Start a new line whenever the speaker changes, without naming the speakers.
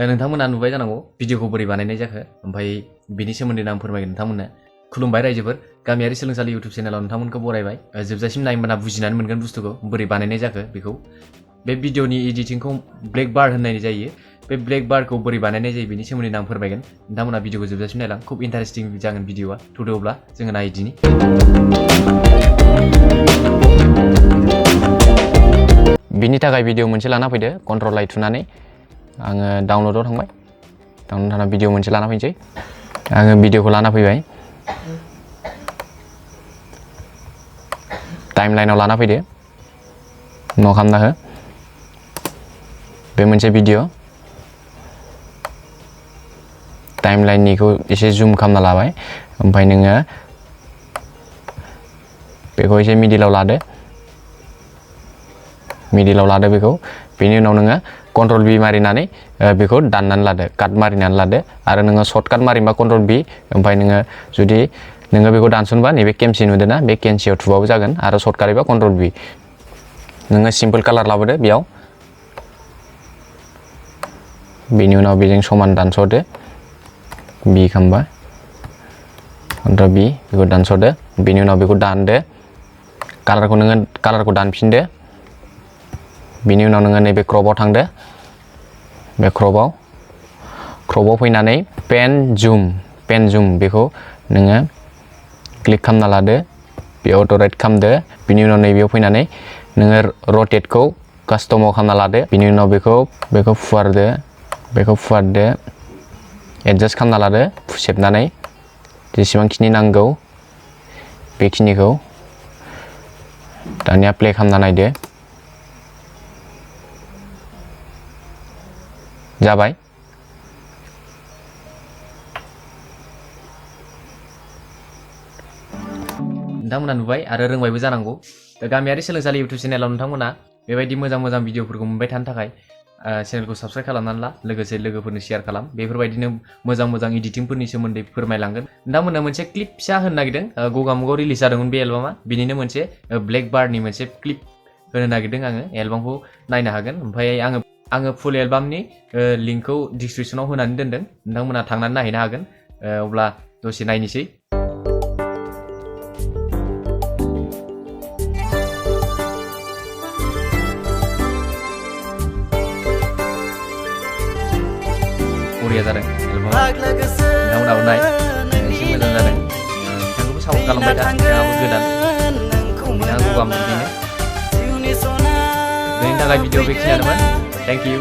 नोंथांमोना नुबाय जानांगौ भिडिअखौ बोरै बानायनाय जाखो ओमफ्राय बिनि सोमोन्दै आं फोरमायगोन नोंथांमोननो। खुलुमबाय रायजोफोर, गामियारि सोलोंसालि इउटिउब चेनेलाव नोंथांमोनखौ बरायबाय। जोबजासिम नायमोना बुजिनानै मोनगोन बुस्थुखौ बोरै बानायनाय जाखो बेखौ। बे भिडिअनि एडिटिंखौ ब्लेक बार होननाय जायो। बे ब्लेक बारखौ बोरै बानायनाय जायो बेनि सोमोन्दै आं फोरमायगोन। नोंथांमोना भिडिअखौ जोबजासिम नायलां, खुब इन्टारेस्टिं जागोन भिडिअआ। थुदो अब्ला जोङो नायदिनि। बिनि थाखाय भिडिअ मोनसे लाना फैदो, कन्ट्रल आइ थुनानै आङो डाउनलडआव थांबाय। डाउनलड थांना भिडिअ मोनसे लाना फैनोसै। आङो भिडिअखौ लाना फैबाय, टाइमलाइनाव लाना फैदो, न' खालामना हो। बे मोनसे भिडिअ टाइमलाइननिखौ एसे जुम खालामना लाबाय, ओमफ्राय नोङो बेखौ एसे मिडिलाव लादो, बेखौ। बेनि उनाव नोङो कन्ट्रल बी मारिनानै बेखौ दाननानै लादो, काट मारिनानै लादो। आरो नोङो सर्टकाट मारिनोबा कन्ट्रल बी, ओमफ्राय नोङो जुदि नोङो बेखौ दानसनबा नैबे केमसि नुदोंना, बे केमसियाव थुबाबो जागोन। आरो सर्टकाट एबा कन्ट्रल बी। नोङो सिम्पोल कालार लाबोदो बेयाव। बेनि उनाव बेजों समान दानस'दो, बी खालामबा कन्ट्रल बी, बेखौ दानस'दो। बेनि उनाव बेखौ दानदो, कालारखौ दानफिनदो। बेनि उनाव नोङो नैबे क्रपआव थांदो, बे क्रपआव फैनानै पेन जुम बेखौ नोङो क्लिक खालामना लादो, बेयाव अट'राइट खालामदो। बेनि उनाव नैबेयाव फैनानै नोङो रटेटखौ कास्टमाव खालामना लादो। बेनि उनाव बेखौ फुवारदो, एडजास्ट खालामना लादो सेबनानै, जेसेबांखिनि नांगौ बेखिनिखौ। दानिया प्ले खालामना नायदो, जाबाय। नोंथांमोना नुबाय आरो रोंबायबो जानांगौ। दा गामियारि सोलोंसालि इउटिउब चेनेलाव नोंथांमोना बेबायदि मोजां भिडिअफोरखौ मोनबाय थानो थाखाय चेनेलखौ साबस्क्राइब खालामनानै ला, लोगोसे लोगोफोरनो शेयार खालाम। बेफोरबायदिनो मोजां इडिटिंफोरनि सोमोन्दै फोरमायलांगोन। नोंथांमोननो मोनसे क्लिप फिसा होनो नागिरदों। गगामुगाव रिलिज जादोंमोन बे एलबामा, बिनिनो मोनसे ब्लेक बारनि मोनसे क्लिप होनो नागिरदों आङो। एलबामखौ नायनो हागोन। ओमफ्राय आङो फुल एलबामनि लिंकखौ डिसक्रिपसनाव होनानै दोनदों, नोंथांमोना थांनानै नायहैनो हागोन। अब्ला दसे नायनोसै। बरिया जादों एलबामा, नोंथांमोनाबो नाय, एसे मोजां जादों। बिथांखौबो सापर्ट खालामबाय था, बिथाङाबो गोदान, बिथाङा गगामुगनिनो। दिनैनि थाखाय भिडिअ बेखिनियानोमोन। Thank you.